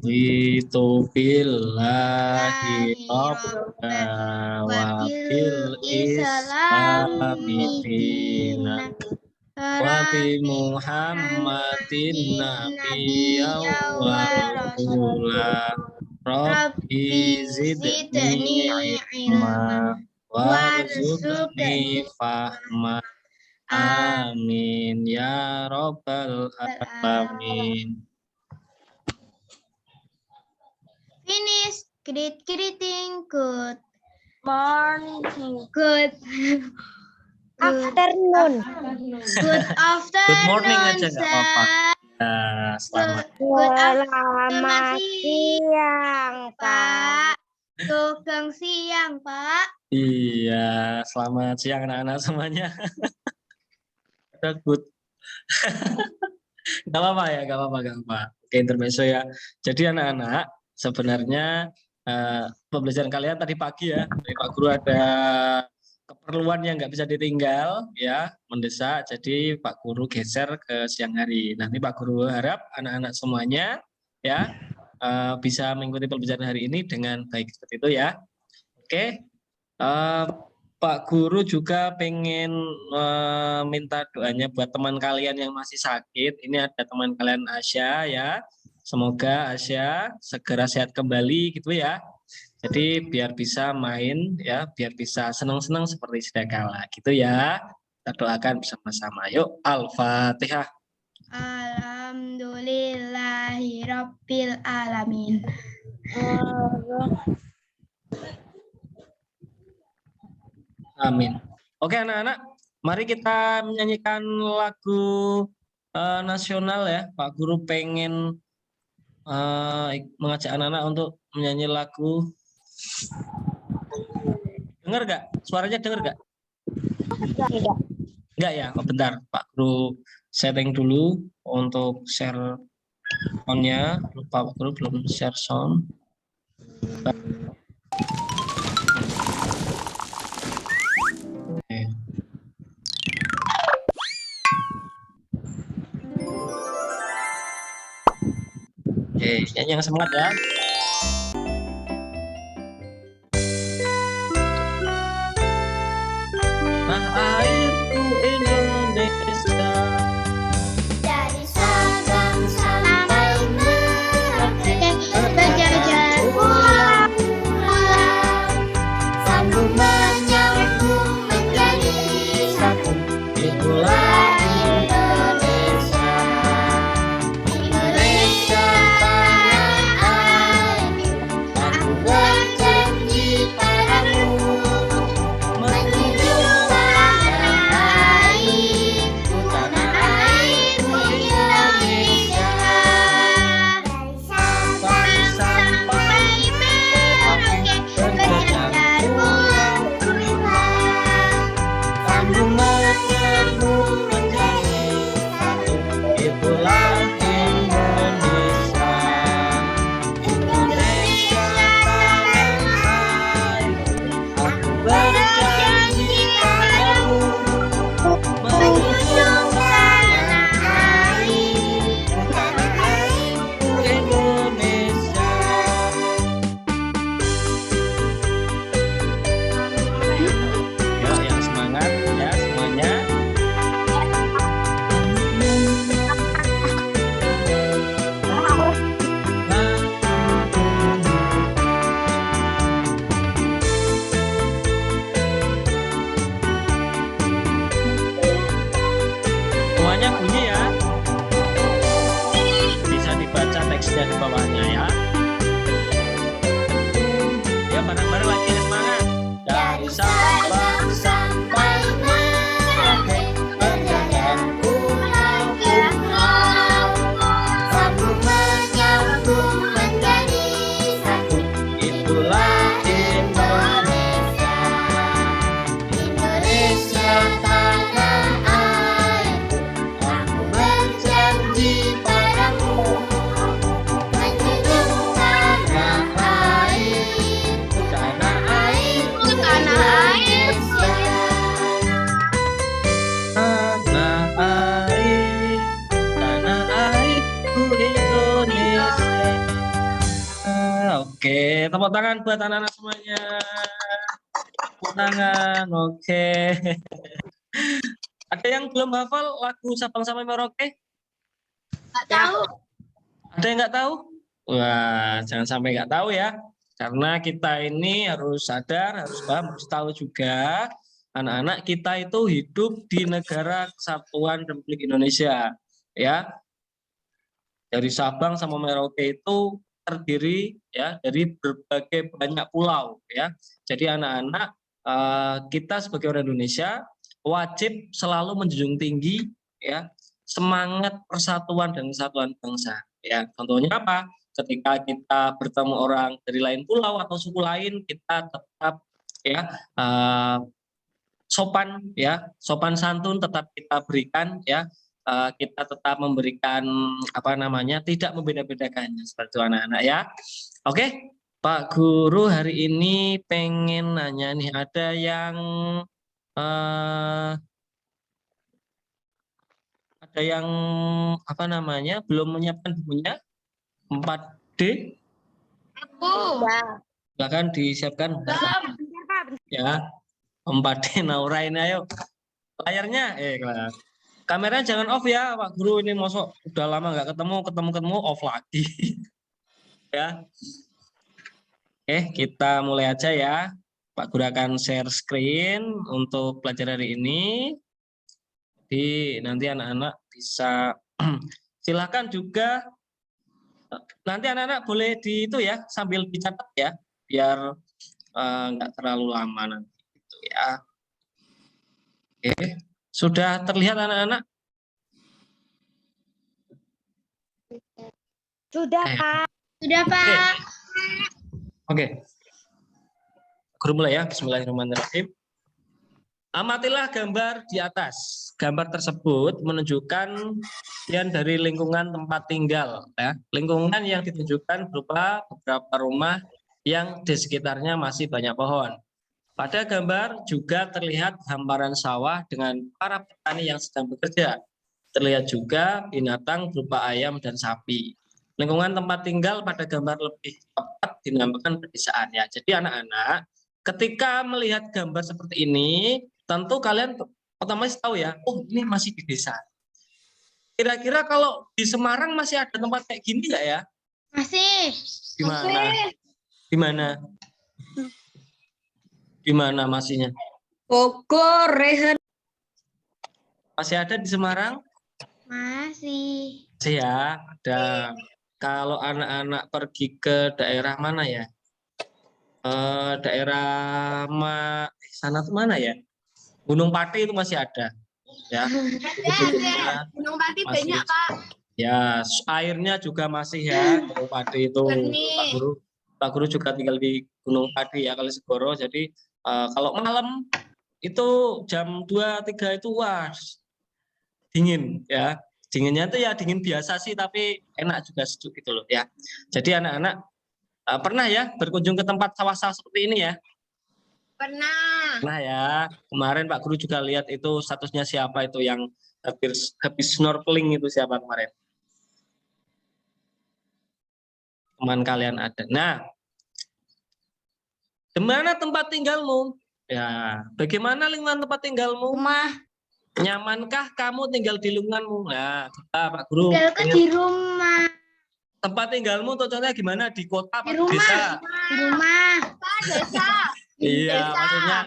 Raditu billahi rabba wa bil islami dina wa bi Muhammadin nabiyyan wa rasula rabbi zidni ilma warzuqni fahma amin ya rabbal alamin. Finish. Greeting. Good Morning. Good Afternoon. Good afternoon. Good morning aja nggak apa-apa. Selamat. Selamat siang, Pak. Sugeng siang, Pak. Iya, selamat siang anak-anak semuanya. Udah good. Gak apa-apa ya, gak apa-apa. Oke, intermezzo ya. Jadi anak-anak, sebenarnya pembelajaran kalian tadi pagi ya, dari Pak Guru ada keperluan yang nggak bisa ditinggal ya, mendesak. Jadi Pak Guru geser ke siang hari. Nanti Pak Guru harap anak-anak semuanya ya bisa mengikuti pembelajaran hari ini dengan baik seperti itu ya. Oke. Pak Guru juga pengen minta doanya buat teman kalian yang masih sakit. Ini ada teman kalian Asya ya. Semoga Asya segera sehat kembali gitu ya. Jadi biar bisa main ya, biar bisa senang-senang seperti sedia kala gitu ya. Kita doakan bersama-sama. Yuk, Al-Fatihah. Alhamdulillahirabbil alamin. Amin. Oke anak-anak, mari kita menyanyikan lagu nasional ya. Pak Guru pengen mengajak anak-anak untuk menyanyi lagu. Dengar gak? Suaranya dengar gak? Tidak. Enggak ya? Oh, bentar, Pak Guru setting dulu untuk share sound-nya. Lupa Pak Guru belum share sound. Oke, nyanyi yang semangat ya. Nah, airku Indonesia. Dari Sabang sampai Merauke, berjajar pulang, sambung menyambung menjadi satu. Itulah Indonesia. Indonesia tanah airku, aku berjanji padamu, menjunjung tanah airku Indonesia. Dari Sabang sampai Merauke, berjajar pulang, sambung menyambung menjadi satu. Itulah Indonesia. Indonesia tanah airku, Aku berjanji padamu, menjunjung tanah airku Indonesia. Yuk, yang semangat ya semuanya. Semuanya bunyi ya. Bisa dibaca teksnya di bawahnya ya. Ya bareng-bareng lagi semangat. Dari Sabang sampai Merauke, berjajar pulang ke pulau, sambung menyambung menjadi satu. itulah Indonesia. Indonesia tanah airku, aku berjanji padamu, menjunjung Oke, tepuk tangan buat anak-anak semuanya. Tepuk tangan. Oke. Ada yang belum hafal lagu Sabang sampai Merauke? Nggak tahu. Ada yang nggak tahu? Wah, jangan sampai nggak tahu ya. Karena kita ini harus sadar, harus paham, harus tahu juga anak-anak kita itu hidup di negara kesatuan Republik Indonesia. Ya, dari Sabang sama Merauke itu terdiri ya dari berbagai banyak pulau ya. Jadi anak-anak kita sebagai orang Indonesia wajib selalu menjunjung tinggi ya semangat persatuan dan kesatuan bangsa ya. Contohnya apa? Ketika kita bertemu orang dari lain pulau atau suku lain, kita tetap ya sopan santun tetap kita berikan ya. Kita tetap memberikan tidak membeda-bedakannya seperti itu anak-anak ya. Oke, Pak Guru hari ini pengen nanya nih, ada yang belum menyiapkan bukunya 4D? Aku. Silakan disiapkan. Ya, 4D Naura ini ayo. Layarnya kelas. Kameranya jangan off ya Pak Guru, ini mosok udah lama nggak ketemu off lagi. Ya. Oke, kita mulai aja ya. Pak Guru akan share screen untuk pelajaran hari ini. Jadi nanti anak-anak bisa silahkan juga nanti anak-anak boleh di itu ya sambil dicatat ya biar nggak terlalu lama nanti gitu ya. Oke, sudah terlihat anak-anak? Sudah, Pak. Sudah, Pak. Oke. Guru mulai ya. Bismillahirrahmanirrahim. Amatilah gambar di atas. Gambar tersebut menunjukkan dari lingkungan tempat tinggal ya. Lingkungan yang ditunjukkan berupa beberapa rumah yang di sekitarnya masih banyak pohon. Pada gambar juga terlihat hamparan sawah dengan para petani yang sedang bekerja. Terlihat juga binatang berupa ayam dan sapi. Lingkungan tempat tinggal pada gambar lebih tepat dinamakan pedesaan ya. Jadi anak-anak ketika melihat gambar seperti ini, tentu kalian otomatis tahu ya, oh ini masih di desa. Kira-kira kalau di Semarang masih ada tempat kayak gini nggak ya? Masih. Di mana? Di mana? Di mana masihnya? Bogor, Rehen. Masih ada di Semarang? Masih. Masih ya, ada. Kalau anak-anak pergi ke daerah mana ya? Daerah sana tuh mana ya? Gunung Pati itu masih ada. Ya. Ada. Gunung Pati banyak, Pak. Ya, airnya juga masih ya. Gunung Pati itu Pak Guru juga tinggal di Gunung Pati ya, Kalisegoro. Jadi kalau malam itu jam 2-3 itu wah dingin ya. Dinginnya itu ya dingin biasa sih, tapi enak juga sejuk gitu loh ya. Jadi anak-anak pernah ya berkunjung ke tempat sawah-sawah seperti ini ya? Pernah. Nah ya, kemarin Pak Guru juga lihat itu statusnya siapa itu yang habis snorkeling itu siapa kemarin? Teman kalian ada. Nah, di mana tempat tinggalmu? Ya, bagaimana lingkungan tempat tinggalmu? Rumah. Nyamankah kamu tinggal di lingkunganmu? Nah, Pak Guru. Tinggal di rumah. Tempat tinggalmu contohnya gimana? Di kota atau Di rumah. desa? Di rumah. Desa. Iya, Desa. maksudnya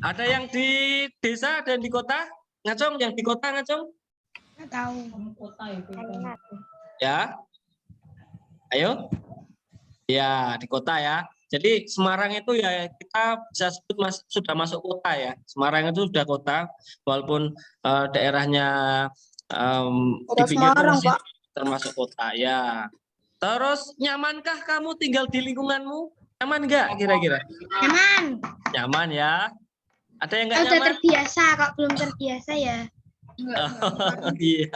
ada yang di desa dan di kota? Ngacong, yang di kota Ngacong? Nggak tahu. Ya. Ayo. Ya, di kota ya. Jadi Semarang itu ya kita bisa sebut sudah masuk kota ya. Semarang itu sudah kota, walaupun daerahnya di pinggir masih termasuk kota ya. Terus nyamankah kamu tinggal di lingkunganmu? Nyaman nggak kira-kira? Nyaman. Nyaman ya. Ada yang nggak Udah nyaman? terbiasa, kok belum terbiasa ya. Iya.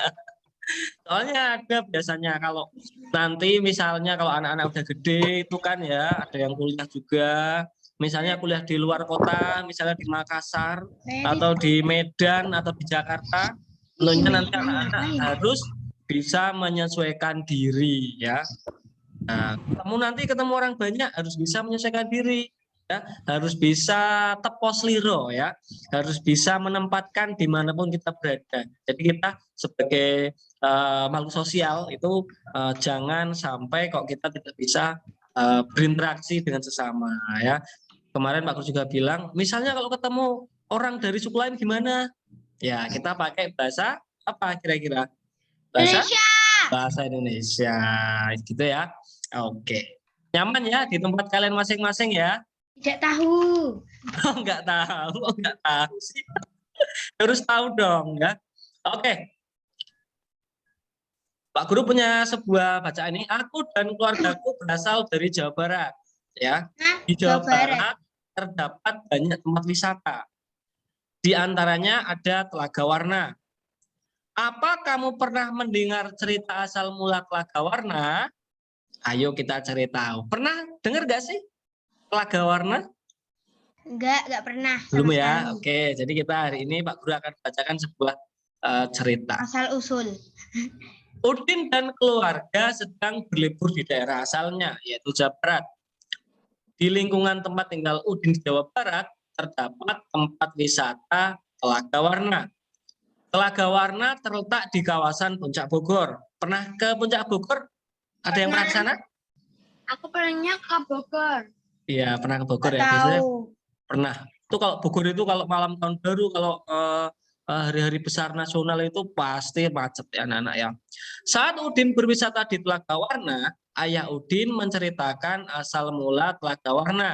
Soalnya ada biasanya kalau nanti misalnya kalau anak-anak udah gede itu kan ya ada yang kuliah juga, misalnya kuliah di luar kota, misalnya di Makassar atau di Medan atau di Jakarta, tentunya nanti anak-anak harus bisa menyesuaikan diri ya. Nah, ketemu orang banyak harus bisa menyesuaikan diri, ya, harus bisa tepos liro, ya, harus bisa menempatkan dimanapun kita berada. Jadi kita sebagai makhluk sosial itu jangan sampai kok kita tidak bisa berinteraksi dengan sesama, ya. Kemarin Pak Guru juga bilang, misalnya kalau ketemu orang dari suku lain gimana? Ya, kita pakai bahasa apa kira-kira? Bahasa Indonesia. bahasa Indonesia, gitu ya. Oke. Nyaman ya di tempat kalian masing-masing ya? Tidak tahu. Oh, nggak tahu, nggak tahu sih. Harus tahu dong ya. Oke. Pak Guru punya sebuah bacaan ini. Aku dan keluargaku berasal dari Jawa Barat. Ya. Nah, Di Jawa Barat terdapat banyak tempat wisata. Di antaranya ada Telaga Warna. Apa kamu pernah mendengar cerita asal mula Telaga Warna? Ayo kita cari tahu. Pernah dengar gak sih Telaga Warna? Enggak pernah. Belum sama ya? sekali. Oke, jadi kita hari ini Pak Guru akan bacakan sebuah cerita. Asal usul. Udin dan keluarga sedang berlibur di daerah asalnya, yaitu Jawa Barat. Di lingkungan tempat tinggal Udin di Jawa Barat, terdapat tempat wisata Telaga Warna. Telaga Warna terletak di kawasan Puncak Bogor. Pernah ke Puncak Bogor? Ada yang pernah ke sana? Aku pernahnya ke Bogor. Iya, pernah ke Bogor Nggak ya. Biasanya tahu. pernah. Itu kalau Bogor itu kalau malam tahun baru, kalau hari-hari besar nasional itu pasti macet ya anak-anak ya. Saat Udin berwisata di Telaga Warna, ayah Udin menceritakan asal mula Telaga Warna.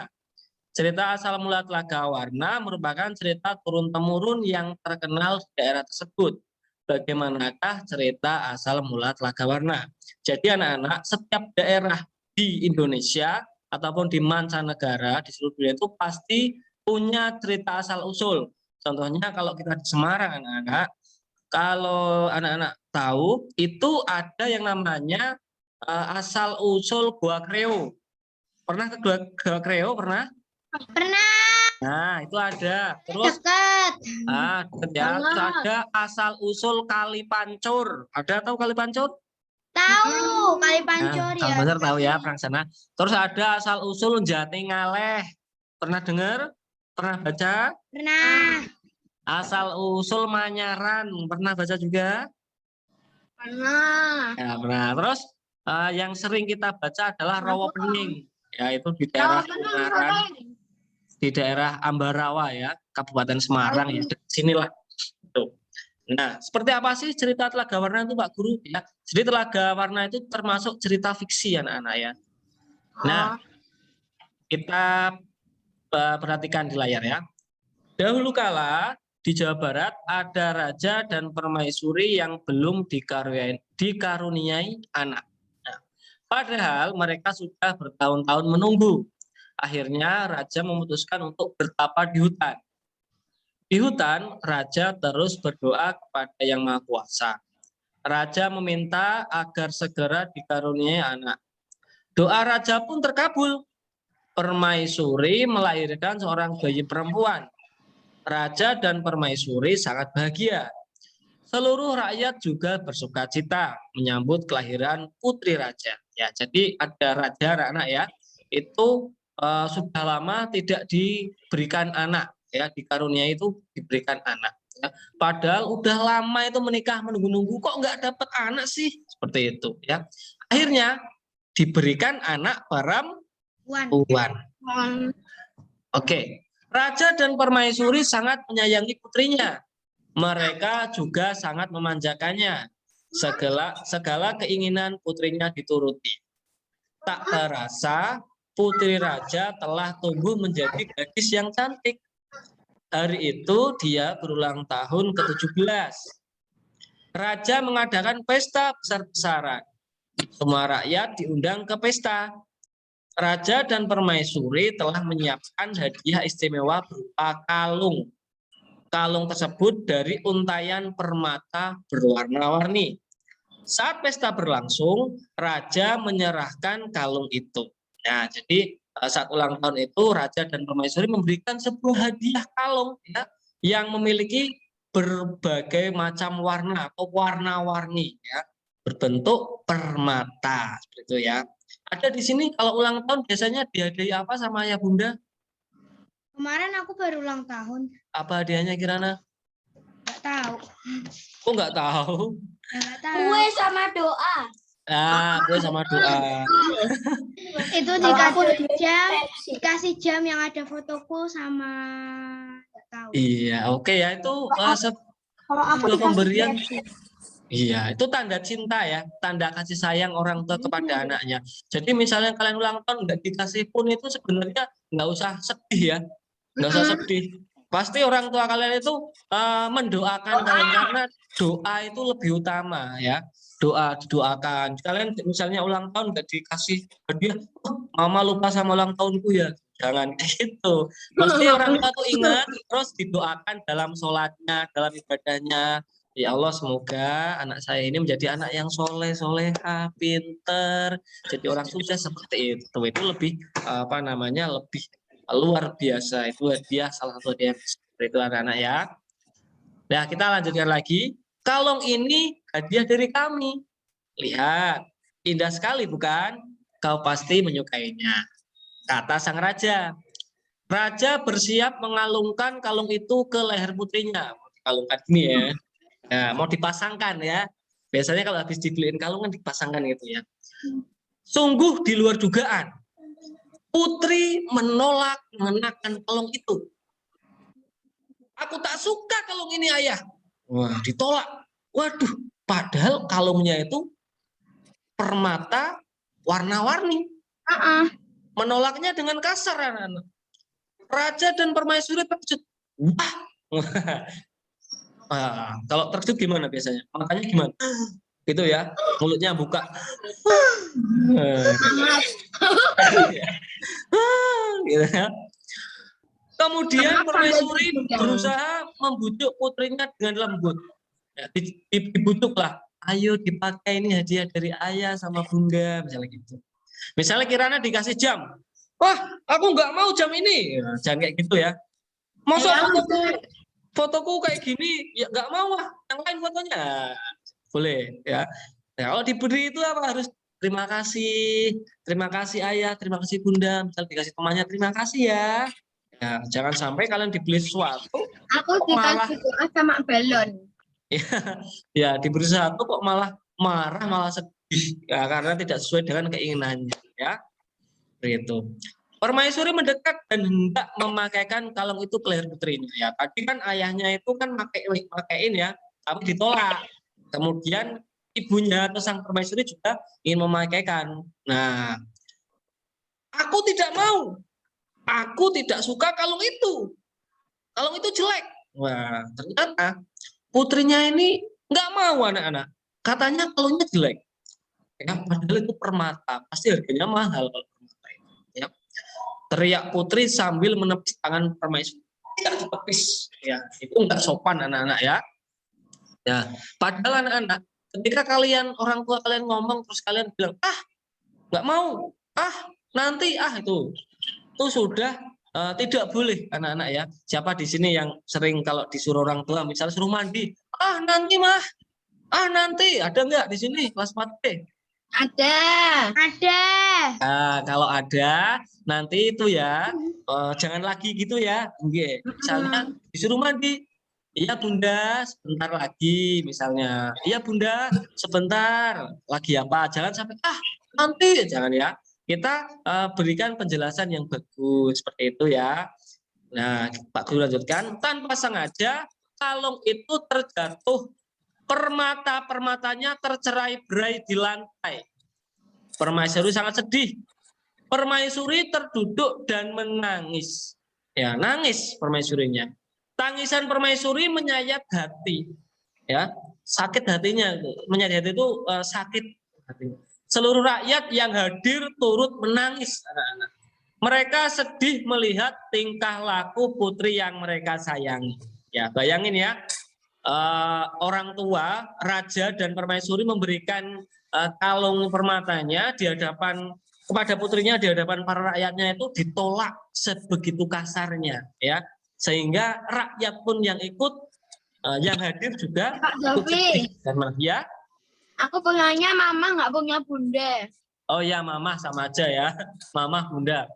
Cerita asal mula Telaga Warna merupakan cerita turun-temurun yang terkenal di daerah tersebut. Bagaimanakah cerita asal mula Telaga Warna? Jadi anak-anak, setiap daerah di Indonesia ataupun di mancanegara di seluruh dunia itu pasti punya cerita asal usul. Contohnya kalau kita di Semarang anak-anak, kalau anak-anak tahu itu ada yang namanya asal usul Goa Kreo. Pernah ke Goa Kreo? Pernah? Pernah. Nah, itu ada. Terus Dekat. deket ya. Terus ada asal usul Kali Pancur. Ada tahu Kali Pancur? Tahu. Kali Nah, Pancur Kang ya. Basar tahu ya, perang sana. Terus ada asal usul Jati Ngaleh. Pernah dengar? Pernah baca? Pernah. Asal usul Manyaran. Pernah baca juga? Pernah. Ya, pernah. Terus yang sering kita baca adalah Rawa Pening. Ya, itu di daerah Ungaran, di daerah Ambarawa ya, Kabupaten Semarang ya. Sinilah. Tuh. Nah, seperti apa sih cerita Telaga Warna itu Pak Guru? Ya, jadi Telaga Warna itu termasuk cerita fiksi anak-anak ya. Nah, kita perhatikan di layar ya. Dahulu kala di Jawa Barat ada raja dan permaisuri yang belum dikaruniai anak. Nah, padahal mereka sudah bertahun-tahun menunggu. Akhirnya raja memutuskan untuk bertapa di hutan. Di hutan, raja terus berdoa kepada Yang Maha Kuasa. Raja meminta agar segera dikaruniai anak. Doa raja pun terkabul. Permaisuri melahirkan seorang bayi perempuan. Raja dan permaisuri sangat bahagia. Seluruh rakyat juga bersuka cita menyambut kelahiran putri raja. Ya, jadi ada raja anak ya, itu sudah lama tidak diberikan anak, ya dikaruniai itu diberikan anak. Ya. Padahal udah lama itu menikah menunggu-nunggu kok nggak dapat anak sih, seperti itu. Ya, akhirnya diberikan anak perempuan. Oke, raja dan permaisuri sangat menyayangi putrinya. Mereka juga sangat memanjakannya. Segala keinginan putrinya dituruti. Tak terasa putri raja telah tumbuh menjadi gadis yang cantik. Hari itu dia berulang tahun ke-17. Raja mengadakan pesta besar-besaran. Semua rakyat diundang ke pesta. Raja dan permaisuri telah menyiapkan hadiah istimewa berupa kalung. Kalung tersebut dari untayan permata berwarna-warni. Saat pesta berlangsung, raja menyerahkan kalung itu. Nah, jadi saat ulang tahun itu raja dan permaisuri memberikan sebuah hadiah kalung ya, yang memiliki berbagai macam warna atau warna-warni ya, berbentuk permata seperti itu ya. Ada di sini kalau ulang tahun biasanya dihadiahi apa sama ayah bunda? Kemarin aku baru ulang tahun. Apa hadiahnya Kirana? Nggak tahu. Kok nggak tahu? Ya, nggak tahu. Kue sama doa. Kue sama doa. Itu Kalau aku dikasih jam yang ada fotoku sama nggak tahu. Iya, oke ya itu Kalau aku sebuah dikasih pemberian. KFC. Iya, itu tanda cinta ya, tanda kasih sayang orang tua kepada anaknya. Jadi misalnya kalian ulang tahun nggak dikasih pun itu sebenarnya nggak usah sedih ya, nggak usah sedih. Pasti orang tua kalian itu mendoakan kalian karena doa itu lebih utama ya. Doa didoakan. Kalian misalnya ulang tahun nggak dikasih hadiah, "Oh, mama lupa sama ulang tahunku ya." Jangan gitu. Pasti orang tua tuh ingat terus didoakan dalam sholatnya, dalam ibadahnya. Ya Allah, semoga anak saya ini menjadi anak yang soleh, soleha, pinter, jadi orang sukses seperti itu. Itu lebih apa namanya, lebih luar biasa. Itu hadiah, salah satu hadiah seperti itu anak-anak ya. Nah, kita lanjutkan lagi. Kalung ini hadiah dari kami. Lihat, indah sekali bukan? Kau pasti menyukainya. Kata sang raja. Raja bersiap mengalungkan kalung itu ke leher putrinya. Kalungkan ini ya. Nah, mau dipasangkan ya. Biasanya kalau habis dibeliin kalung kan dipasangkan gitu ya. Sungguh di luar dugaan. Putri menolak mengenakan kalung itu. Aku tak suka kalung ini ayah. Wah, ditolak. Waduh, padahal kalungnya itu permata warna-warni. Menolaknya dengan kasar anak-anak. Raja dan permaisuri terkejut. Wah. Kalau terkejut gimana biasanya? Makanya gimana? Gitu ya, mulutnya buka. Gitu ya. Kemudian permaisuri berusaha membujuk putrinya dengan lembut. Ya, dibujuklah. Ayo dipakai, ini hadiah dari ayah sama bunda, misalnya gitu. Misalnya Kirana dikasih jam. Wah, aku nggak mau jam ini. Ya, jangan kayak gitu ya. Masa fotoku kayak gini, ya nggak mau lah, yang lain fotonya. Boleh ya. Ya, kalau diberi itu apa harus terima kasih ayah, terima kasih bunda, misal dikasih temannya terima kasih ya. Ya, jangan sampai kalian dibeli sesuatu Aku malah dikasih doa sama balon. ya diberi sesuatu kok malah marah, malah sedih ya, karena tidak sesuai dengan keinginannya ya. Begitu. Permaisuri mendekat dan hendak memakaikan kalung itu ke leher putrinya. Ya, tadi kan ayahnya itu kan makaiin ya, tapi ditolak. Kemudian ibunya atau sang permaisuri juga ingin memakaikan. Nah, aku tidak mau. Aku tidak suka kalung itu. Kalung itu jelek. Wah, ternyata putrinya ini nggak mau anak-anak. Katanya kalungnya jelek. Ya, padahal itu permata. Pasti harganya mahal kalau permata itu. Ya. Teriak putri sambil menepis tangan permaisuri. Tidak ditepis, ya itu enggak sopan anak-anak ya. Ya, padahal anak-anak, ketika kalian orang tua kalian ngomong terus kalian bilang nggak mau, nanti itu sudah tidak boleh anak-anak ya. Siapa di sini yang sering kalau disuruh orang tua, misalnya suruh mandi, nanti mah, nanti ada nggak di sini kelas 4B? Ada. Nah, kalau ada nanti itu ya jangan lagi gitu ya. Misalnya disuruh mandi, iya bunda sebentar lagi misalnya. Iya bunda sebentar lagi apa? Jangan sampai nanti, jangan ya. Kita berikan penjelasan yang bagus seperti itu ya. Nah, Pak Guru lanjutkan. Tanpa sengaja kalung itu terjatuh, permatanya tercerai-berai di lantai. Permaisuri sangat sedih. Permaisuri terduduk dan menangis. Ya, nangis permaisurinya. Tangisan permaisuri menyayat hati. Ya, sakit hatinya. Menyayat hati itu sakit hatinya. Seluruh rakyat yang hadir turut menangis anak-anak. Mereka sedih melihat tingkah laku putri yang mereka sayangi. Ya, bayangin ya. Orang tua, raja dan permaisuri memberikan kalung permatanya di hadapan kepada putrinya di hadapan para rakyatnya itu ditolak sebegitu kasarnya ya, sehingga rakyat pun yang ikut yang hadir juga Pak ikut Jofri, sedih dan ya. aku punyanya mama nggak punya bunda. Oh ya, mamah sama aja ya. Mamah bunda.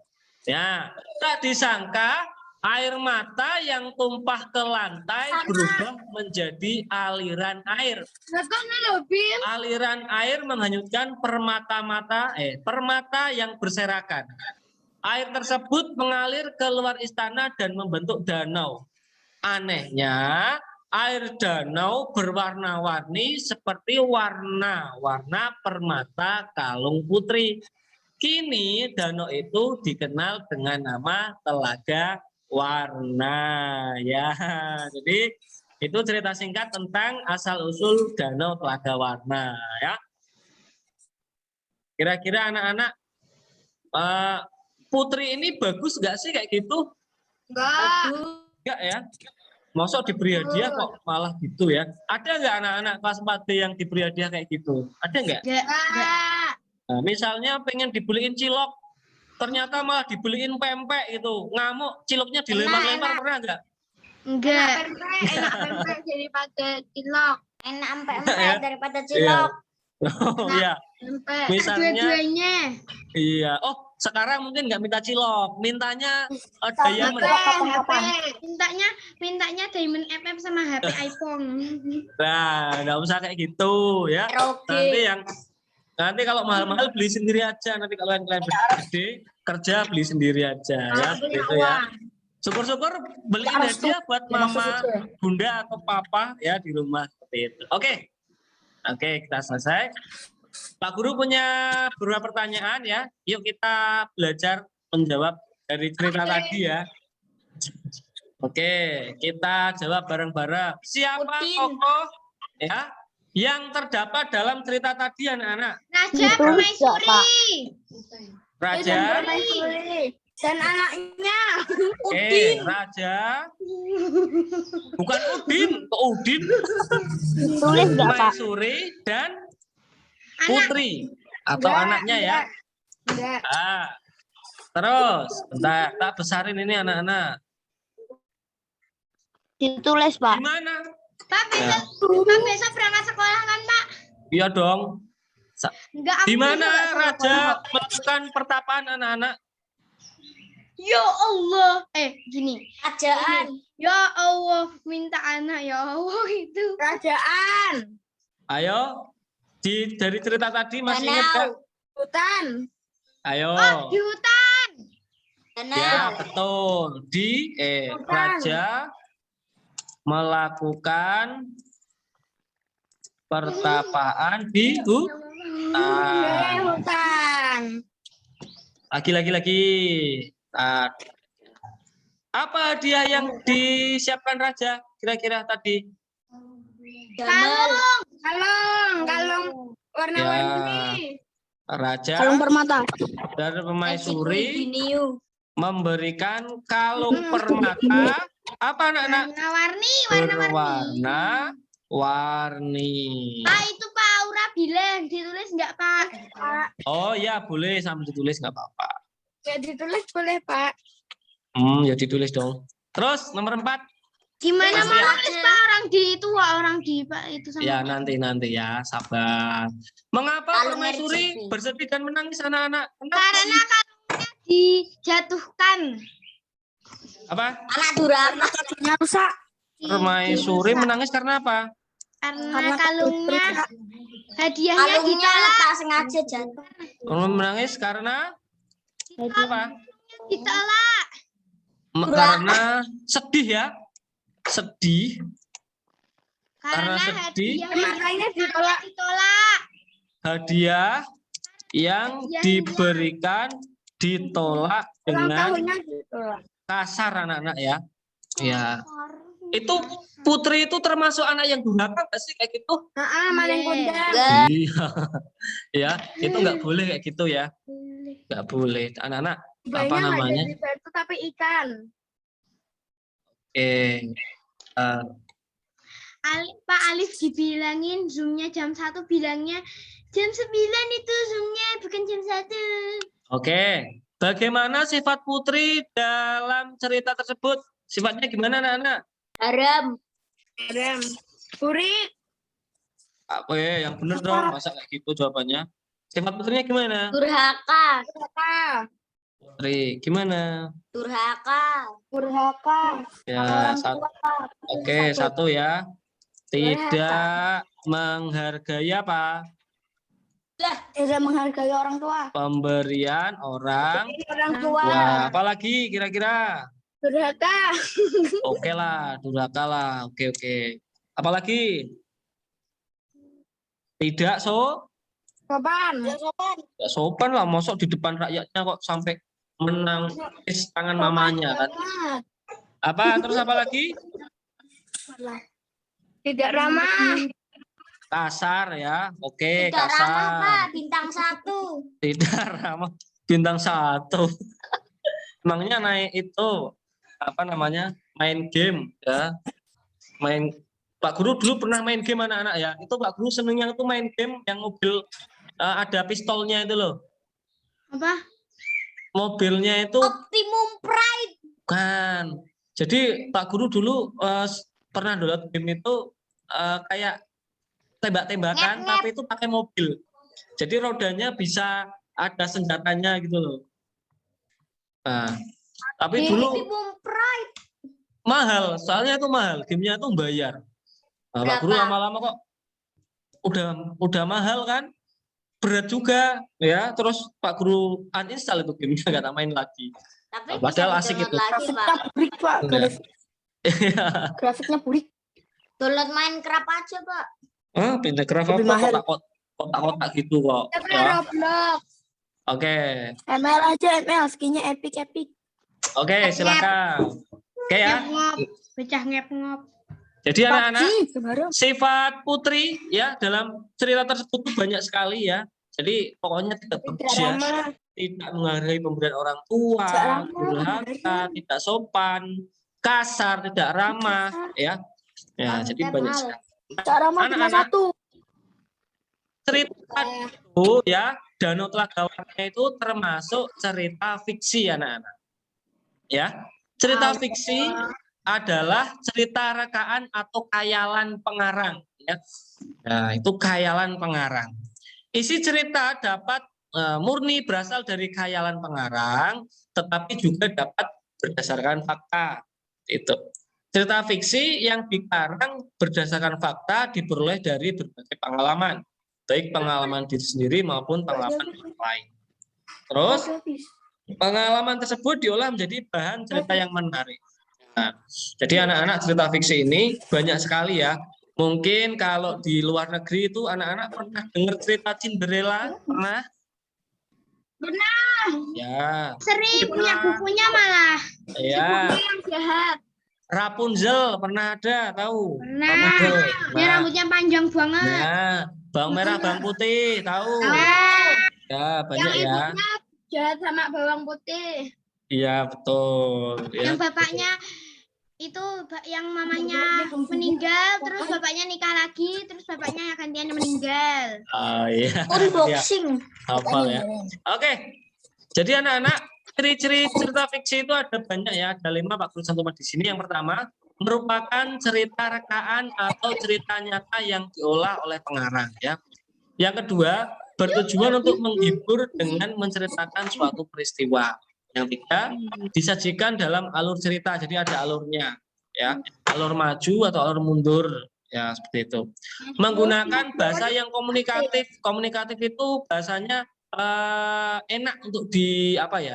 Ya, tak disangka air mata yang tumpah ke lantai berubah menjadi aliran air. Aliran air menghanyutkan permata yang berserakan. Air tersebut mengalir keluar istana dan membentuk danau. Anehnya, air danau berwarna-warni seperti warna permata Kalung Putri. Kini danau itu dikenal dengan nama Telaga Warna. Ya, jadi itu cerita singkat tentang asal-usul Danau Telaga Warna. Ya, kira-kira anak-anak, Putri ini bagus nggak sih kayak gitu? Enggak ya? Masuk diberi hadiah kok malah gitu ya? Ada nggak anak-anak kelas 4D yang diberi hadiah kayak gitu? Ada nggak? Nah, misalnya pengen dibeliin cilok, ternyata malah dibeliin pempek gitu. Ngamuk, ciloknya dilempar-lempar, pernah nggak? Enggak. Enak pempek daripada cilok. Enak Ya. daripada Iya. Oh iya, Pempek. misalnya Dua-duanya. iya. Oh, sekarang mungkin nggak minta cilok, mintanya diamond. Mintanya Diamond FF sama HP iPhone. Nah, nggak usah kayak gitu ya. Nanti kalau mahal-mahal beli sendiri aja. Nanti kalau kalian gede kerja beli sendiri aja ya. Gitu ya. Syukur-syukur beliin hadiah buat mama, bunda atau papa ya di rumah seperti itu. Oke, kita selesai. Pak Guru punya beberapa pertanyaan ya. Yuk kita belajar menjawab dari cerita tadi ya. Oke, kita jawab bareng-bareng. Siapa tokoh ya yang terdapat dalam cerita tadi anak-anak? Raja Permaisuri. Raja Dan anaknya Raja bukan Udin, kok Udin? tulis nggak Pak? Permaisuri dan Putri atau anaknya ya. Enggak. Terus, bentar, tak besarin ini anak-anak. Ditulis Pak. Gimana? Pak besok berangkat sekolah kan Pak? Iya dong. Enggak. Di mana Raja melakukan pertapaan anak-anak? Ya Allah. Gini. Kerajaan. Ya Allah, minta anak ya Allah itu. Kerajaan. Ayo, dari cerita tadi masih ingat nggak? Hutan. Ayo. Oh, di hutan. Ya, betul. Raja melakukan pertapaan di Hutan. Lagi. Apa hadiah yang disiapkan Raja kira-kira tadi? Kalung warna-warni. Raja Kalung permata. dari Permaisuri memberikan kalung permata apa anak-anak? Warna-warni. Pak itu Pak Aura bilang ditulis enggak Pak? Oh ya boleh sambil ditulis nggak apa-apa. Ya ditulis boleh Pak. Ya ditulis dong. Terus nomor 4. Gimana mau nulis Pak orang di Pak itu sama. Ya nanti ya sabar. Mengapa Permaisuri bersedih dan menangis anak-anak? Karena kalungnya dijatuhkan. Apa? Anak durhaka. Rusak. Permaisuri menangis karena apa? Karena kalungnya hadiahnya ditolak. Tak sengaja jatuh. Menangis karena apa? Ditolak. Karena sedih ya. Sedih. Karena sedih. hadiahnya ditolak. Hadiah yang diberikan ditolak dengan kasar anak-anak ya. Ya. Itu Putri itu termasuk anak yang durhaka nggak sih kayak gitu? Maling kundang. Iya. Ya, itu nggak boleh kayak gitu ya. Nggak boleh. Anak-anak apa namanya? Itu tapi ikan. Pak Alif dibilangin zoomnya jam 1, bilangnya jam 9 itu zoomnya bukan jam 1. Oke. Bagaimana sifat Putri dalam cerita tersebut? Sifatnya gimana anak-anak? Haram. Puri. Apa ya yang benar dong? Masa kayak gitu jawabannya? Sifat putrinya gimana? Durhaka. Putri, gimana? Durhaka. Ya, satu. Oke, satu ya. Tidak menghargai apa? Tidak menghargai orang tua. Pemberian orang tua. tua. Apalagi kira-kira? Durhaka. Oke lah, durhaka lah. Oke, oke. Apalagi? Tidak Sopan. tidak sopan lah. Mosok di depan rakyatnya kok sampai menangis tangan mamanya kan? Apa? Terus apa lagi? Tidak ramah. Kasar ya. Oke, Tidak ramah, Pak. kasar. Bintang 1. Tidak ramah. Bintang 1. Emangnya naik itu apa namanya? Main game ya. Pak Guru dulu pernah main game anak-anak ya. Itu Pak Guru senengnya itu main game yang mobil ada pistolnya itu loh. Apa? Mobilnya itu Optimum Pride. kan. Jadi Pak Guru dulu pernah download game itu kayak tembak-tembakan Ngep-ngep. tapi itu pakai mobil. Jadi rodanya bisa ada senjatanya gitu loh. Nah, tapi dulu Optimum Pride. mahal, soalnya itu mahal, gamenya itu bayar. Nah, Pak Guru Berapa? lama-lama kok udah mahal kan, berat juga ya. Terus Pak Guru uninstall itu gamenya, nggak tak main lagi. Tapi Padahal bisa asik di-download itu. lagi, Pak. Burik, Pak. Iya. Grafiknya burik. Download Minecraft aja, Pak. Minecraft Lebih apa mahal. kotak-kotak gitu kok. Ya. Roblox. Oke, ML aja, ML. Skinnya epic. oke, silakan. Oke ya. Ngep-ngop. Pecah ngep-ngop. Jadi anak-anak, PUBG, baru. sifat putri ya dalam cerita tersebut tuh banyak sekali ya. Jadi pokoknya tidak bekerja, tidak menghargai pemberian orang tua, Tidak ramah, durhaka, tidak sopan, kasar, tidak ramah, ya. Ya, jadi banyak sekali. Cara mah cuma Anak-anak. satu. Cerita itu ya, Danau Telagawannya itu termasuk cerita fiksi anak-anak. Ya, cerita fiksi adalah cerita rekaan atau khayalan pengarang. Ya. Nah, itu khayalan pengarang. Isi cerita dapat murni berasal dari khayalan pengarang, tetapi juga dapat berdasarkan fakta. Itu cerita fiksi yang dikarang berdasarkan fakta diperoleh dari berbagai pengalaman, baik pengalaman diri sendiri maupun pengalaman orang lain. Terus pengalaman tersebut diolah menjadi bahan cerita yang menarik. Nah, jadi anak-anak cerita fiksi ini banyak sekali ya. Mungkin kalau di luar negeri itu anak-anak pernah dengar cerita Cinderella? Pernah? Benar. Ya. Sering punya bukunya malah. Ya. Yang jahat. Rapunzel pernah ada, tahu? Pernah. Rapunzel. Dia rambutnya panjang banget. Nah, bawang merah, bawang putih, tahu? Ya, banyak Yang ya. ibunya jahat sama bawang putih. Iya, betul. Ya, Yang bapaknya itu yang mamanya meninggal, terus bapaknya nikah lagi, terus bapaknya gantian meninggal. oh, iya. Unboxing. Hafal ya. Oke. Jadi anak-anak, ciri-ciri cerita fiksi itu ada banyak ya. Ada 5 Pak Guru cantuman di sini. Yang pertama, merupakan cerita rekaan atau cerita nyata yang diolah oleh pengarang ya. Yang kedua, bertujuan untuk menghibur dengan menceritakan suatu peristiwa. Yang ketiga, disajikan dalam alur cerita. Jadi ada alurnya ya. Alur maju atau alur mundur. Ya, seperti itu. Menggunakan bahasa yang komunikatif. Komunikatif itu bahasanya enak untuk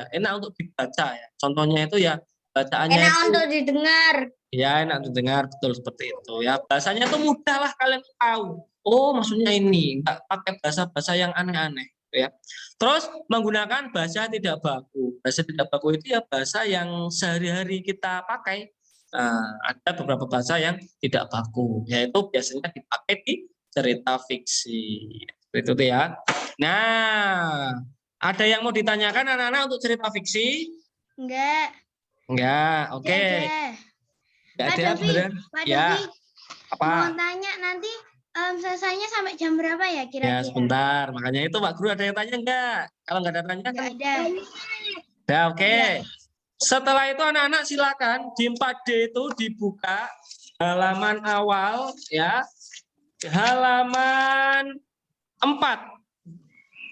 enak untuk dibaca ya. Contohnya itu ya bacaannya Enak itu untuk didengar. ya enak untuk dengar, betul seperti itu ya. Bahasanya itu mudah lah kalian tahu. Oh, maksudnya ini, nggak pakai bahasa-bahasa yang aneh-aneh ya. Terus menggunakan bahasa tidak baku. Bahasa tidak baku itu ya bahasa yang sehari-hari kita pakai. Nah, ada beberapa bahasa yang tidak baku, yaitu biasanya dipakai di cerita fiksi. Itu tuh ya. Nah, ada yang mau ditanyakan anak-anak untuk cerita fiksi? Enggak. Enggak, oke. Enggak Pak ada Dovi, beneran. Pak Ya. Dovi, Apa? mau tanya nanti selesainya sampai jam berapa ya Ya, kira-kira? sebentar. Makanya itu Pak Guru ada yang tanya enggak? Kalau enggak ada tanya kan Enggak ada. ya oke. Setelah itu anak-anak silakan di 4D itu dibuka halaman awal ya. Halaman 4.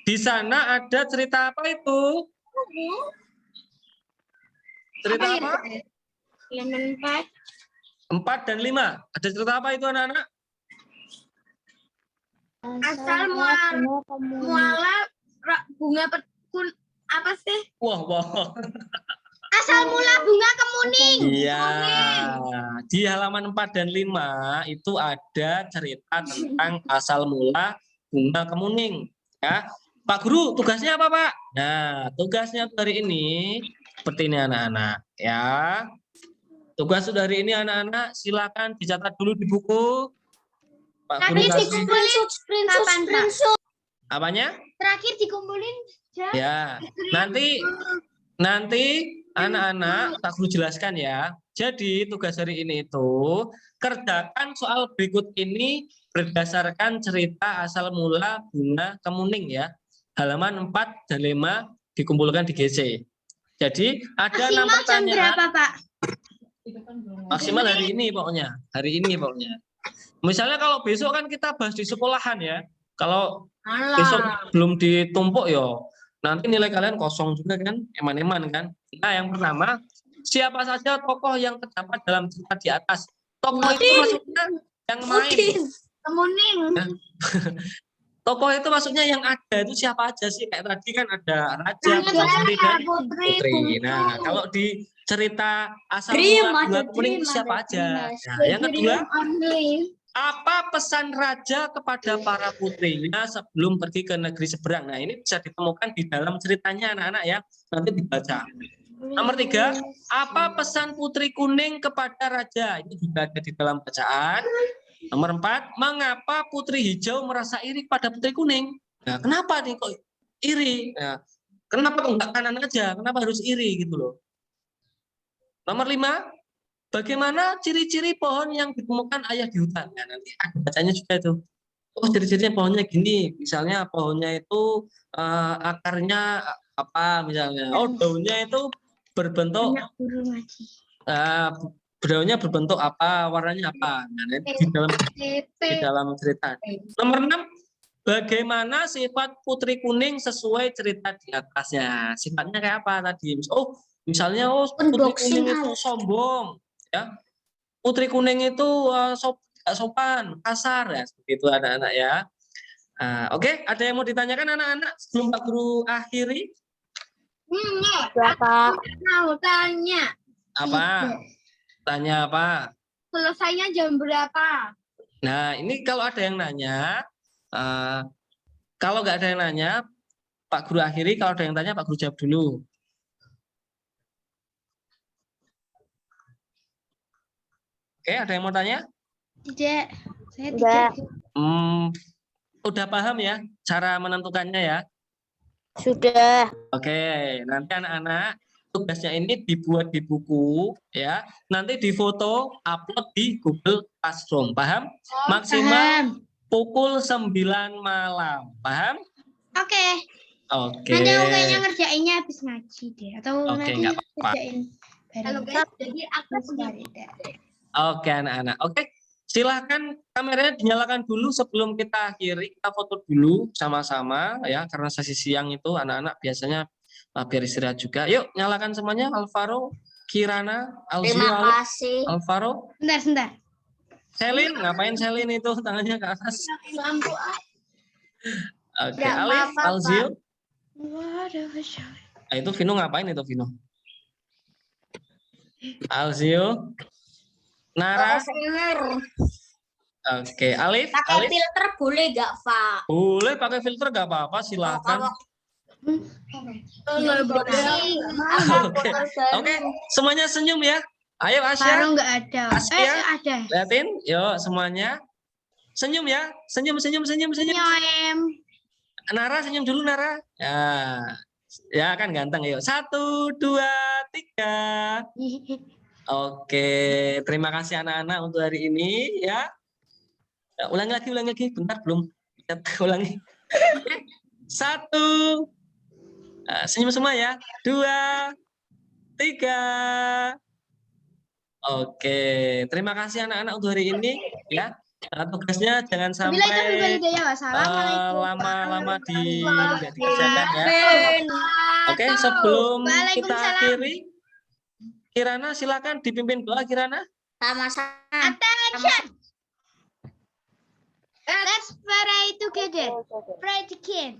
Di sana ada cerita apa itu? Cerita apa? Halaman 4. 4 dan 5. Ada cerita apa itu anak-anak? Asal muala bunga apa sih? Wah, wah. Asal mula bunga kemuning. Iya. Di halaman 4 dan 5 itu ada cerita tentang asal mula bunga kemuning. Ya. Pak Guru, tugasnya apa, Pak? Nah, tugasnya hari ini seperti ini anak-anak. Ya. Tugas dari ini anak-anak silakan dicatat dulu di buku. Pak Guru Terakhir kasih dikumpulin kapan, Pak? apanya? Terakhir dikumpulin jam. Ya. Nanti anak-anak tak Guru jelaskan ya. Jadi tugas hari ini itu kerjakan soal berikut ini berdasarkan cerita asal mula bunga kemuning ya. Halaman 4 dan 5 dikumpulkan di GC. Jadi ada 6 Maksimal jam pertanyaan. berapa, Pak? Maksimal hari ini pokoknya. Hari ini pokoknya. Misalnya kalau besok kan kita bahas di sekolahan ya. Kalau besok belum ditumpuk ya nanti nilai kalian kosong juga kan, eman-eman kan. Nah, yang pertama, siapa saja tokoh yang terdapat dalam cerita di atas? Tokoh itu maksudnya yang main. Kemuning. Tokoh itu maksudnya yang ada itu siapa aja sih? Kayak tadi kan ada raja, putri dan putri. Nah, kalau di cerita asal mula bunga kemuning itu siapa aja? Nah, yang kedua, apa pesan raja kepada para putrinya sebelum pergi ke negeri seberang? Nah, ini bisa ditemukan di dalam ceritanya anak-anak ya. Nanti dibaca. Nomor 3, apa pesan putri kuning kepada raja? Ini juga ada di dalam bacaan. Nomor 4, mengapa putri hijau merasa iri pada putri kuning? Nah, kenapa nih kok iri? Nah, kenapa kok enggak kanan aja? Kenapa harus iri gitu loh? Nomor 5, bagaimana ciri-ciri pohon yang ditemukan ayah di hutan? Nah, nanti ada bacanya juga itu. Oh, ciri-cirinya pohonnya gini. Misalnya pohonnya itu akarnya apa misalnya. Oh, daunnya itu berbentuk daunnya berbentuk apa, warnanya apa. Nah, nanti di dalam cerita. Nomor 6, bagaimana sifat putri kuning sesuai cerita di atasnya? Sifatnya kayak apa tadi? Oh, misalnya putri kuning itu sombong, ya. Putri kuning itu sopan, kasar ya, seperti itu anak-anak ya. Oke, ada yang mau ditanyakan anak-anak sebelum Pak Guru akhiri? Berapa? Mau tanya. Apa? Tanya apa? Selesainya jam berapa? Nah, ini kalau ada yang nanya, kalau nggak ada yang nanya, Pak Guru akhiri. Kalau ada yang tanya, Pak Guru jawab dulu. Oke, ada yang mau tanya? Tidak. Saya Enggak. tidak. Udah paham ya cara menentukannya ya? Sudah. Oke, nanti anak-anak tugasnya ini dibuat di buku ya. Nanti difoto, upload di Google Classroom. Paham? Maksimal pukul 9 malam. Paham? Oke. Oke. Nanti aku kayaknya ngerjainnya habis ngaji deh. Atau Oke, nanti nggak apa-apa. ngerjain Halo bareng. guys, jadi aku punya Oke anak-anak. Oke, silahkan kameranya dinyalakan dulu sebelum kita akhiri. Kita foto dulu sama-sama ya, karena sesi siang itu anak-anak biasanya biar istirahat juga. Yuk, nyalakan semuanya. Alvaro, Kirana, Alzio, Terima kasih. Alvaro. Sebentar. Selin, ngapain Selin itu tangannya ke atas? Lampu. Oke, Nggak Alif, apa-apa, Alzio. Waduh. Nah, itu Vino ngapain itu Vino? Alzio. Nara. Oke, Alif. Pakai Alif. filter boleh nggak, Pak? Boleh pakai filter nggak apa-apa, silakan. Oke, semuanya senyum ya. Ayo Asya. Baru nggak ada. Asya. Ada. Lihatin, yuk semuanya. Senyum ya. Senyum. Nyem. Nara senyum dulu Nara. Ya kan ganteng. Yuk 1, 2, 3. Oke, terima kasih anak-anak untuk hari ini ya. Ulangi lagi. Bentar belum. Ulangi. 1. Senyum semua ya. 2, 3. Oke, terima kasih anak-anak untuk hari ini ya. Tugasnya jangan Wabillahi taufiq wal sampai hidayah. Wassalamualaikum. lama-lama nggak dikerjakan ya. Oke, sebelum kita Waalaikumsalam. akhiri, Kirana silakan dipimpin doa Kirana. Sama-sama. Attention. Let's pray together. Pray together.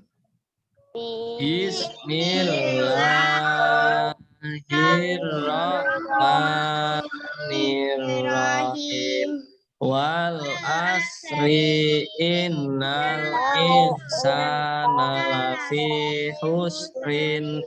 Bismillahirrahmanirrahim. Wal asri innal insana lafi husrin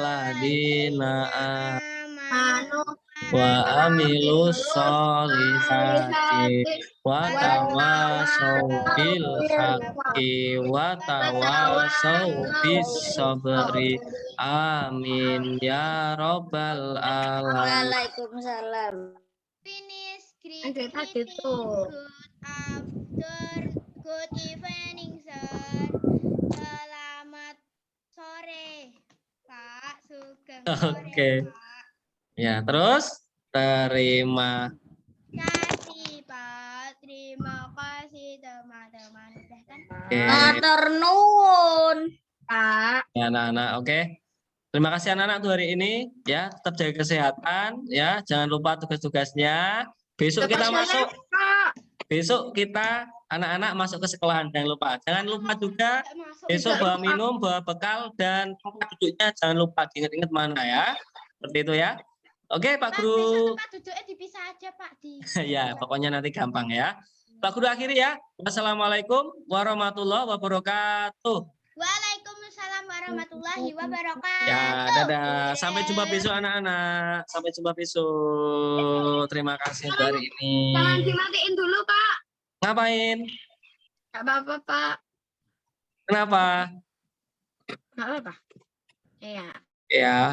illalladzina Anu. wa amilus solihati wa tawasau bil haqqi wa tawasau bis sabri. Amin ya robbal alamin. Waalaikumsalam. Finish Ada tadi greeting. tuh. Good after, good evening, sir. Selamat sore, Pak. Sugeng sore, Oke. Pak. Ya, terus terima Kasih, Pak. Terima kasih, teman-teman. Udah kan? Matur nuwun. Pak. ya anak-anak. Oke. Terima kasih anak-anak untuk hari ini ya, tetap jaga kesehatan ya, jangan lupa tugas-tugasnya. Besok kita masuk. Besok kita anak-anak masuk ke sekolahan, jangan lupa. Jangan lupa juga besok bawa minum, bawa bekal dan tempat duduknya jangan lupa diingat-ingat mana ya. Seperti itu ya. Oke, Pak Pak, besok Guru. tempat duduknya dipisah aja, Pak. Ya, pokoknya nanti gampang ya. Pak Guru akhiri ya. Wassalamualaikum warahmatullahi wabarakatuh. Waalaikumsalam warahmatullahi wabarakatuh. Ya, dadah. Sampai jumpa besok anak-anak. Sampai jumpa besok. Terima kasih untuk hari ini. Jangan dimatiin dulu, Pak. Ngapain? Gak apa-apa, Pak. Kenapa? Gak apa-apa. Iya. Ya.